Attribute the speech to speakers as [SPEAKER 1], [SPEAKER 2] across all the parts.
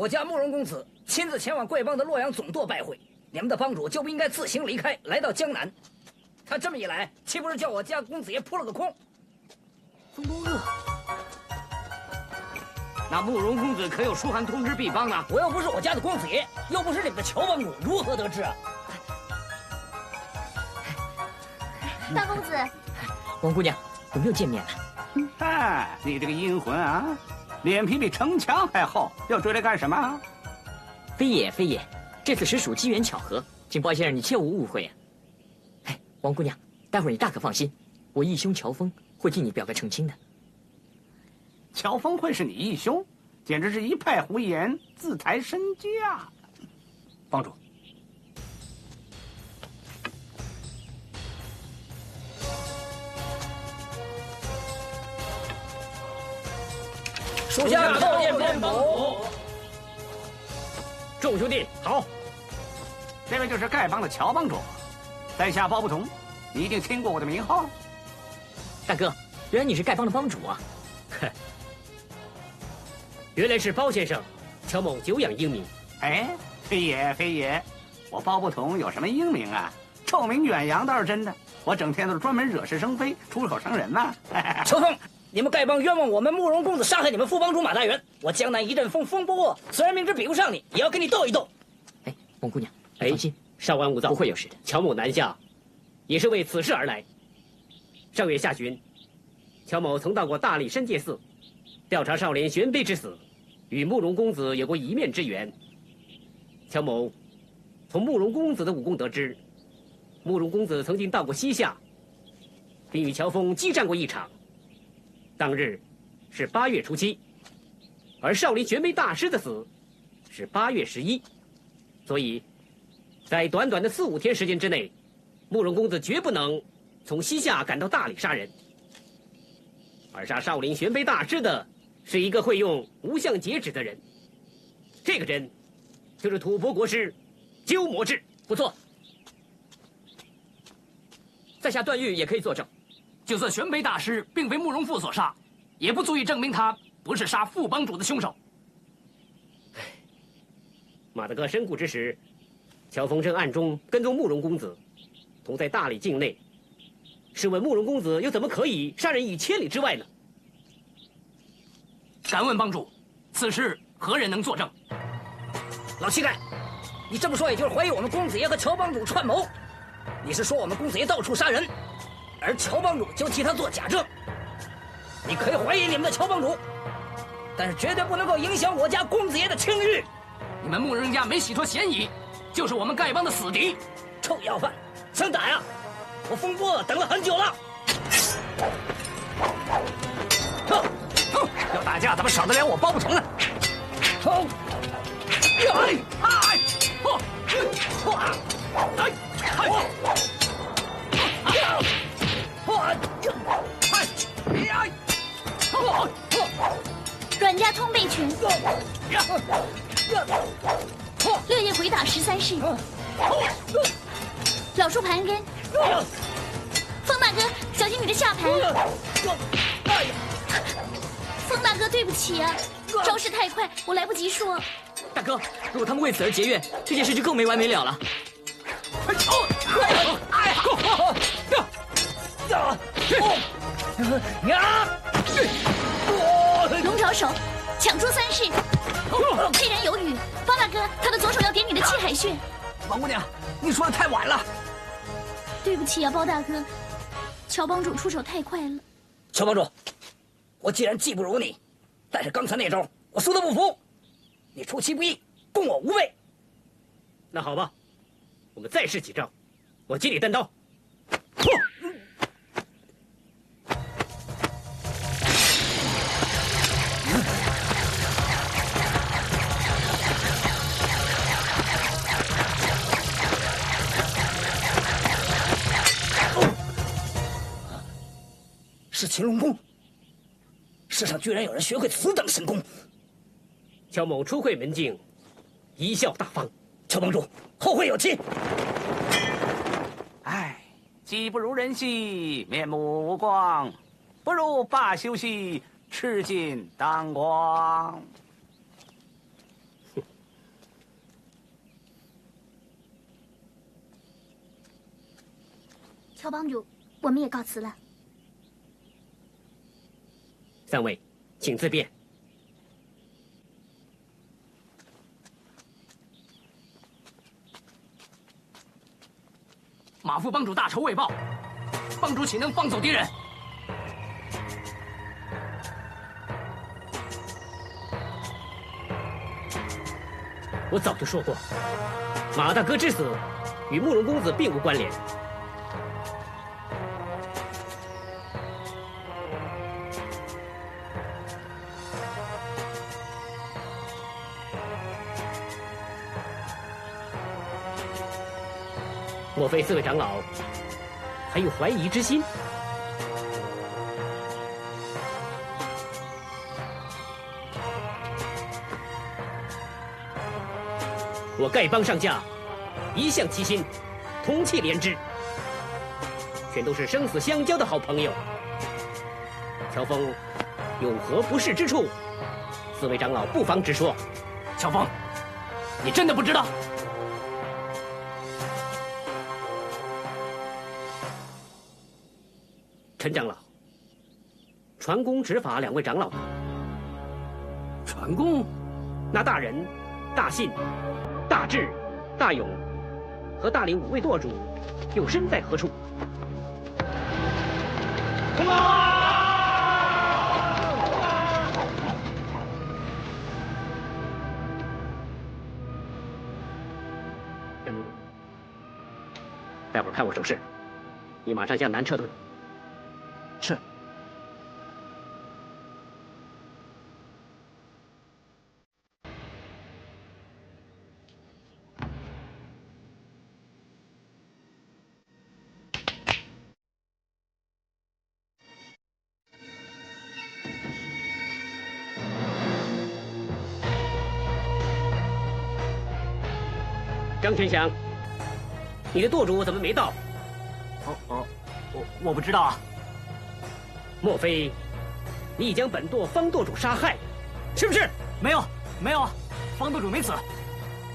[SPEAKER 1] 我家慕容公子亲自前往贵邦的洛阳总舵拜会，你们的帮主就不应该自行离开，来到江南。他这么一来，岂不是叫我家公子爷扑了个空？风波恶，
[SPEAKER 2] 那慕容公子可有书函通知毕邦呢？
[SPEAKER 1] 我又不是我家的公子爷，又不是你们的乔帮主，如何得知啊？
[SPEAKER 3] 大公子，
[SPEAKER 1] 王姑娘，我们又见面了。
[SPEAKER 4] 哎，你这个阴魂啊，脸皮比城墙还厚，要追来干什么？
[SPEAKER 5] 非也，非也，这次实属机缘巧合，请包先生你切勿误会啊。哎，王姑娘，待会儿你大可放心，我义兄乔峰会替你表个澄清的。
[SPEAKER 4] 乔峰会是你义兄，简直是一派胡言，自抬身价。
[SPEAKER 2] 帮主，
[SPEAKER 1] 属下叩见帮主。
[SPEAKER 2] 众兄弟好。
[SPEAKER 4] 这位就是丐帮的乔帮主，在下包不同，你一定听过我的名号。
[SPEAKER 5] 大哥，原来你是丐帮的帮主啊！
[SPEAKER 2] 原来是包先生，乔某久仰英明。
[SPEAKER 4] 哎，非也非也，我包不同有什么英名啊？臭名远扬倒是真的，我整天都是专门惹是生非、出口伤人呐。
[SPEAKER 1] 乔峰，你们丐帮冤枉我们慕容公子杀害你们副帮主马大元，我江南一阵风，风不过。虽然明知比不上你，也要跟你斗一斗。
[SPEAKER 5] 哎，王姑娘，放心，
[SPEAKER 2] 少安勿躁，
[SPEAKER 5] 不会有事的。
[SPEAKER 2] 乔某南下，也是为此事而来。上月下旬，乔某曾到过大力深界寺，调查少林玄卑之死，与慕容公子有过一面之缘。乔某从慕容公子的武功得知，慕容公子曾经到过西夏，并与乔峰激战过一场。当日是8月初7，而少林玄卑大师的死是8月11，所以在短短的4、5天时间之内，慕容公子绝不能从西夏赶到大理杀人。而杀少林玄卑大师的是一个会用无相截指的人，这个人就是吐蕃国师鸠摩智。
[SPEAKER 5] 不错，在下段誉也可以作证。
[SPEAKER 6] 就算玄卑大师并非慕容复所杀，也不足以证明他不是杀副帮主的凶手。
[SPEAKER 2] 马大哥身故之时，乔峰正暗中跟踪慕容公子，同在大理境内。试问慕容公子又怎么可以杀人于千里之外呢？
[SPEAKER 6] 敢问帮主，此事何人能作证？
[SPEAKER 1] 老乞丐，你这么说也就是怀疑我们公子爷和乔帮主串谋。你是说我们公子爷到处杀人，而乔帮主就替他做假证？你可以怀疑你们的乔帮主，但是绝对不能够影响我家公子爷的清誉。
[SPEAKER 6] 你们慕容家没洗脱嫌疑，就是我们丐帮的死敌。
[SPEAKER 1] 臭要饭，想打呀？我风波等了很久了。
[SPEAKER 6] 要打架怎么少得了我包不同呢？
[SPEAKER 3] 阮家通背拳，6夜鬼打13式，老树盘根。风大哥，小心你的下盘！风大哥，对不起啊，招式太快，我来不及说。
[SPEAKER 5] 大哥，如果他们为此而结怨，这件事就更没完没了了。
[SPEAKER 3] 龙爪手，抢出3式。黑人有语，包大哥，他的左手要点你的气海穴。
[SPEAKER 6] 王姑娘，你说的太晚了。
[SPEAKER 3] 对不起啊，包大哥，乔帮主出手太快了。
[SPEAKER 1] 乔帮主，我既然技不如你，但是刚才那招我输得不服，你出其不意，攻我无备。
[SPEAKER 2] 那好吧，我们再试几招，我接你单刀。
[SPEAKER 1] 是擒龙功，世上居然有人学会此等神功。
[SPEAKER 2] 乔某初会门径，贻笑大方。
[SPEAKER 1] 乔帮主，后会有期。
[SPEAKER 4] 唉，技不如人兮，面目无光，不如罢休息，吃尽当光。
[SPEAKER 3] 乔帮主，我们也告辞了。
[SPEAKER 2] 三位，请自便。
[SPEAKER 6] 马副帮主大仇未报，帮主岂能放走敌人？
[SPEAKER 2] 我早就说过，马大哥之死与慕容公子并无关联。莫非四位长老还有怀疑之心？我丐帮上下一向齐心，同气连枝，全都是生死相交的好朋友。乔峰有何不是之处？四位长老不妨直说。
[SPEAKER 6] 乔峰，你真的不知道？
[SPEAKER 2] 陈长老，传功执法两位长老呢？
[SPEAKER 6] 传功？
[SPEAKER 2] 那大人、大信、大智、大勇和大领5位舵主又身在何处？待会儿看我手势，你马上向南撤退。
[SPEAKER 6] 是。
[SPEAKER 2] 张全祥，你的舵主怎么没到？
[SPEAKER 6] 我不知道啊。
[SPEAKER 2] 莫非你已将本舵方舵主杀害，是不是？
[SPEAKER 6] 没有，方舵主没死，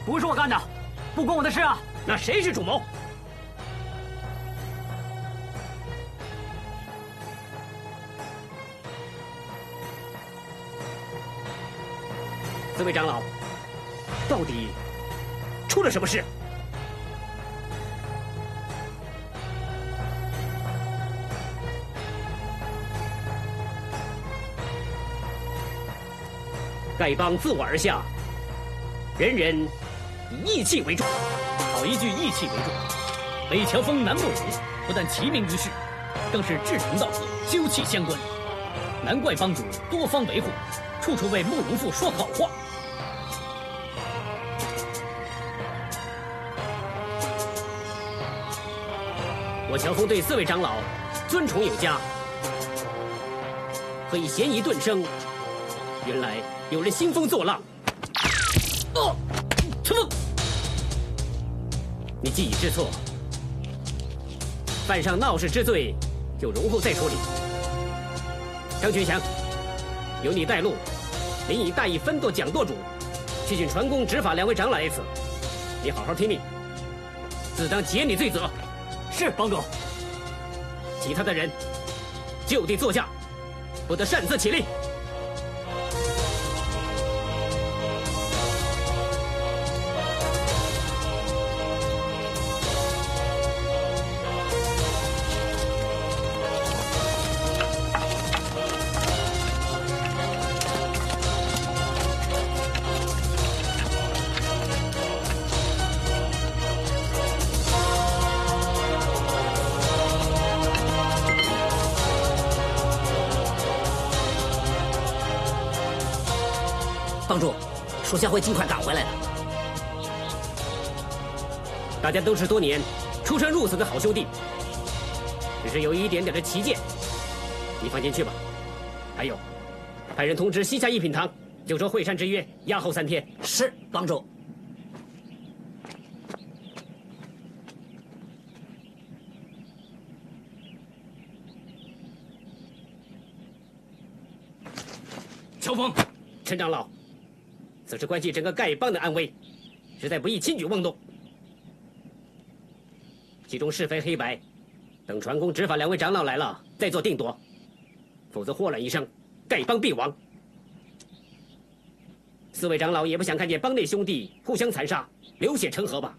[SPEAKER 6] 不是我干的，不关我的事啊。
[SPEAKER 2] 那谁是主谋？四位长老，到底出了什么事？丐帮自我而下，人人以义气为重。
[SPEAKER 7] 好一句义气为重。北乔峰南慕容不但齐名于世，更是志同道合，休戚相关。难怪帮主多方维护，处处为慕容复说好话。
[SPEAKER 2] 我乔峰对四位长老尊崇有加，何以嫌疑顿生？原来有人兴风作浪。陈峰，你既已知错，犯上闹事之罪，就容后再处理。张全祥，由你带路，您以大义分舵蒋舵主，去请传功执法两位长老一次。你好好听命，自当解你罪责。
[SPEAKER 6] 是帮主。
[SPEAKER 2] 其他的人就地坐下，不得擅自起立。
[SPEAKER 1] 帮主，属下会尽快赶回来的。
[SPEAKER 2] 大家都是多年出生入死的好兄弟，只是有一点点的歧见，你放心去吧。还有，派人通知西夏一品堂，就说会山之约押后3天。
[SPEAKER 1] 是，帮主。
[SPEAKER 6] 乔峰，
[SPEAKER 2] 陈长老，此事关系整个丐帮的安危，实在不宜轻举妄动。其中是非黑白，等传公执法2位长老来了再做定夺，否则祸乱一生，丐帮必亡。4位长老也不想看见帮内兄弟互相残杀，流血成河吧？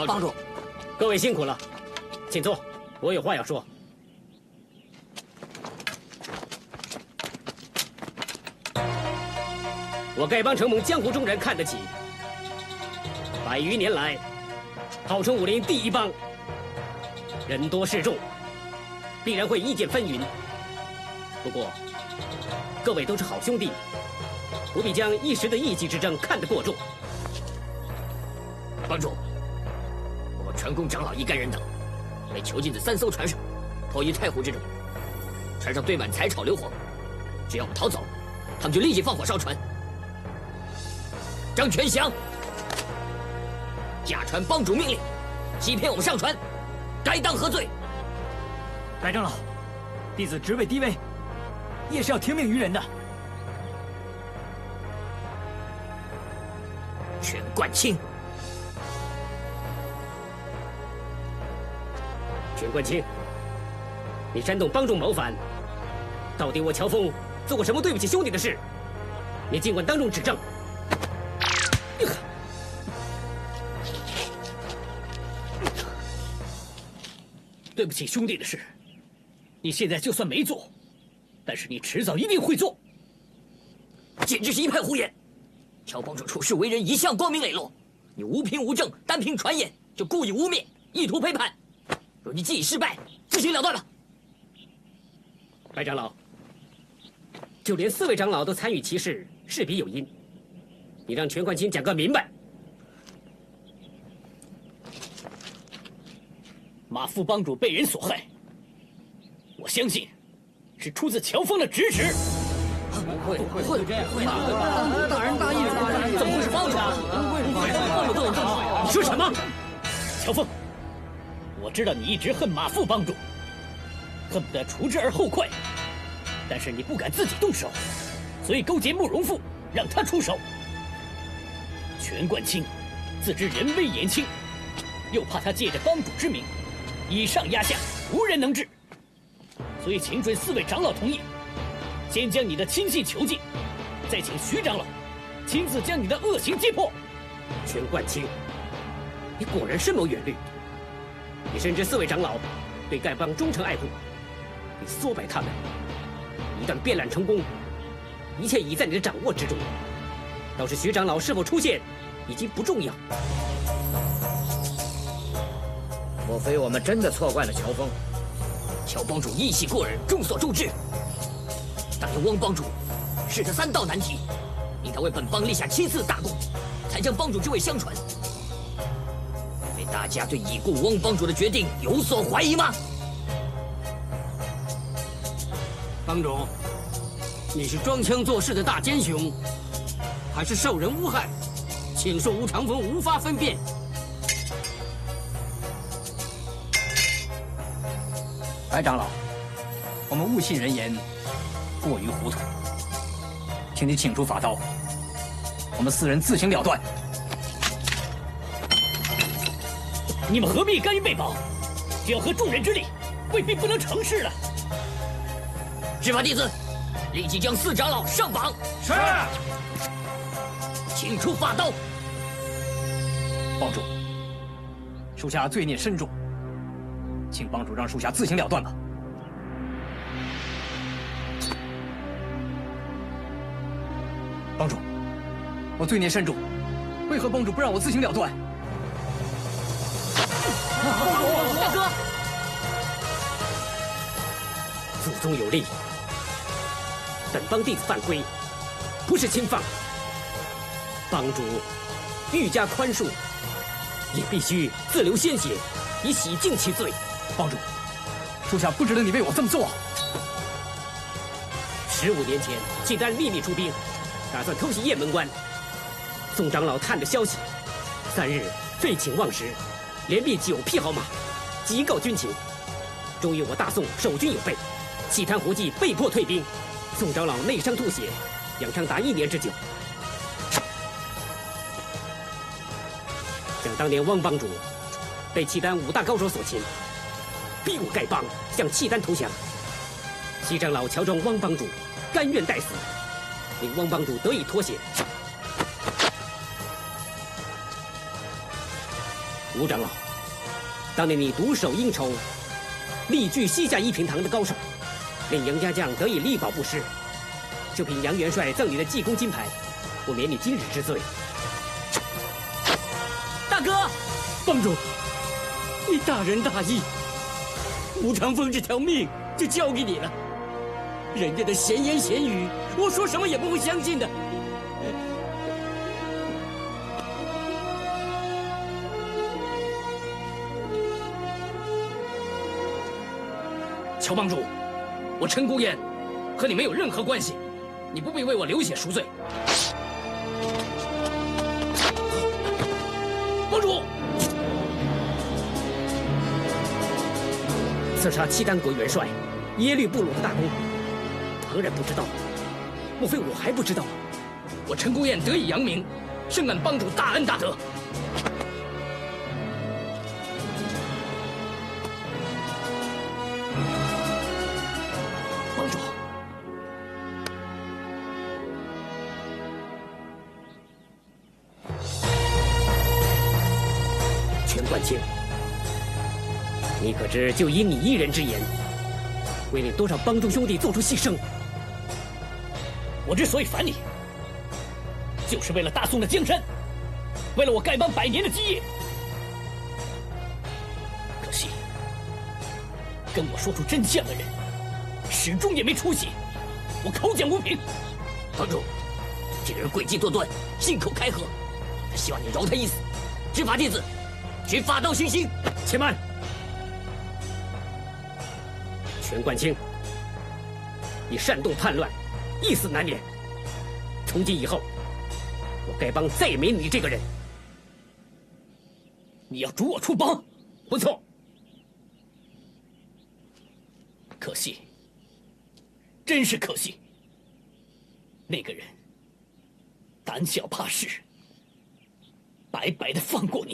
[SPEAKER 1] 帮主，
[SPEAKER 2] 各位辛苦了，请坐，我有话要说。我丐帮承蒙江湖中人看得起，100余年来，号称武林第一帮，人多势众，必然会意见纷纭。不过，各位都是好兄弟，不必将一时的意气之争看得过重。
[SPEAKER 1] 帮主，我传公长老一干人等被囚禁在3艘船上，迫于太湖之中，船上堆满柴草硫磺，只要我们逃走，他们就立即放火烧船。张全祥假传帮主命令，欺骗我们上船，该当何罪？
[SPEAKER 8] 白长老，弟子职位低微，也是要听命于人的。
[SPEAKER 1] 全冠清。
[SPEAKER 2] 全冠清，你煽动帮众谋反，到底我乔峰做过什么对不起兄弟的事？你尽管当众指证。
[SPEAKER 7] 对不起兄弟的事，你现在就算没做，但是你迟早一定会做。
[SPEAKER 1] 简直是一派胡言！乔帮主处事为人一向光明磊落，你无凭无证，单凭传言就故意污蔑，意图背叛。若你既已失败，自行了断吧。
[SPEAKER 2] 白长老，就连4位长老都参与其事，势必有因。你让全冠清讲个明白。
[SPEAKER 7] 马副帮主被人所害，我相信是出自乔峰的指使。
[SPEAKER 1] 会大仁大义，怎么会是帮主？帮主都有证据，
[SPEAKER 7] 你说什么？乔峰，我知道你一直恨马副帮主，恨不得除之而后快，但是你不敢自己动手，所以勾结慕容复，让他出手。全冠清自知人微言轻，又怕他借着帮主之名以上压下，无人能治，所以请准4位长老同意，先将你的亲信囚禁，再请徐长老亲自将你的恶行揭破。
[SPEAKER 2] 全冠清，你果然深谋远虑。你深知4位长老对丐帮忠诚爱护，你唆摆他们，一旦变乱成功，一切已在你的掌握之中。倒是徐长老是否出现，已经不重要。
[SPEAKER 1] 莫非我们真的错怪了乔峰？乔帮主义气过人，众所周知。但愿汪帮主是这3道难题，令他为本帮立下7次大功，才将帮主之位相传。因为大家对已故汪帮主的决定有所怀疑吗？
[SPEAKER 6] 帮主，你是装腔作势的大奸雄，还是受人诬害？请恕吴长风无法分辨。
[SPEAKER 8] 白长老，我们误信人言，过于糊涂，请你请出法刀，我们4人自行了断。
[SPEAKER 7] 你们何必甘于被绑？只要合众人之力，未必不能成事了。
[SPEAKER 1] 执法弟子，立即将4长老上绑。
[SPEAKER 4] 是。
[SPEAKER 1] 请出法刀。
[SPEAKER 8] 帮主，属下罪孽深重，请帮主让属下自行了断吧。帮主，我罪孽深重，为何帮主不让我自行了断？
[SPEAKER 1] 大哥，
[SPEAKER 2] 祖宗有令，本帮弟子犯规，不是轻放。帮主愈加宽恕，也必须自流鲜血，以洗净其罪。
[SPEAKER 8] 帮主，属下不值得你为我这么做。
[SPEAKER 2] 15年前，契丹秘密出兵，打算偷袭雁门关。宋长老探得消息，3日废寝忘食，连灭9匹好马，急告军情。终于我大宋守军有备，契丹胡骑被迫退兵，宋长老内伤吐血，养伤达1年之久。想当年汪帮主被契丹5大高手所擒，逼我丐帮向契丹投降。齐长老乔装汪帮主，甘愿代死，令汪帮主得以脱险。吴长老，当年你独守应酬，力拒西夏一品堂的高手，令杨家将得以力保不失。就凭杨元帅赠你的济公金牌，不免你今日之罪。大哥，
[SPEAKER 7] 帮主，你大仁大义，吴长风这条命就交给你了。人家的闲言闲语，我说什么也不会相信的。
[SPEAKER 1] 乔帮主，我陈孤雁和你没有任何关系，你不必为我流血赎罪。帮主，
[SPEAKER 2] 刺杀契丹国元帅耶律部落的大功，当然不知道，莫非我还不知道吗？
[SPEAKER 1] 我陈孤雁得以扬名，深感帮主大恩大德。帮主，全冠清，你可知就以你一人之言，会令多少帮助兄弟做出牺牲？
[SPEAKER 7] 我之所以烦你，就是为了大宋的江山，为了我丐帮100年的基业。可惜，跟我说出真相的人，始终也没出息，我口讲无凭。
[SPEAKER 1] 帮主，这个人诡计多端，信口开河，他希望你饶他一死。执法弟子，去法道行刑。
[SPEAKER 2] 且慢，全冠清，你煽动叛乱，一死难免。从今以后，我丐帮再也没你这个人。
[SPEAKER 7] 你要逐我出帮？
[SPEAKER 1] 不错。
[SPEAKER 7] 可惜，真是可惜。那个人胆小怕事，白白的放过你。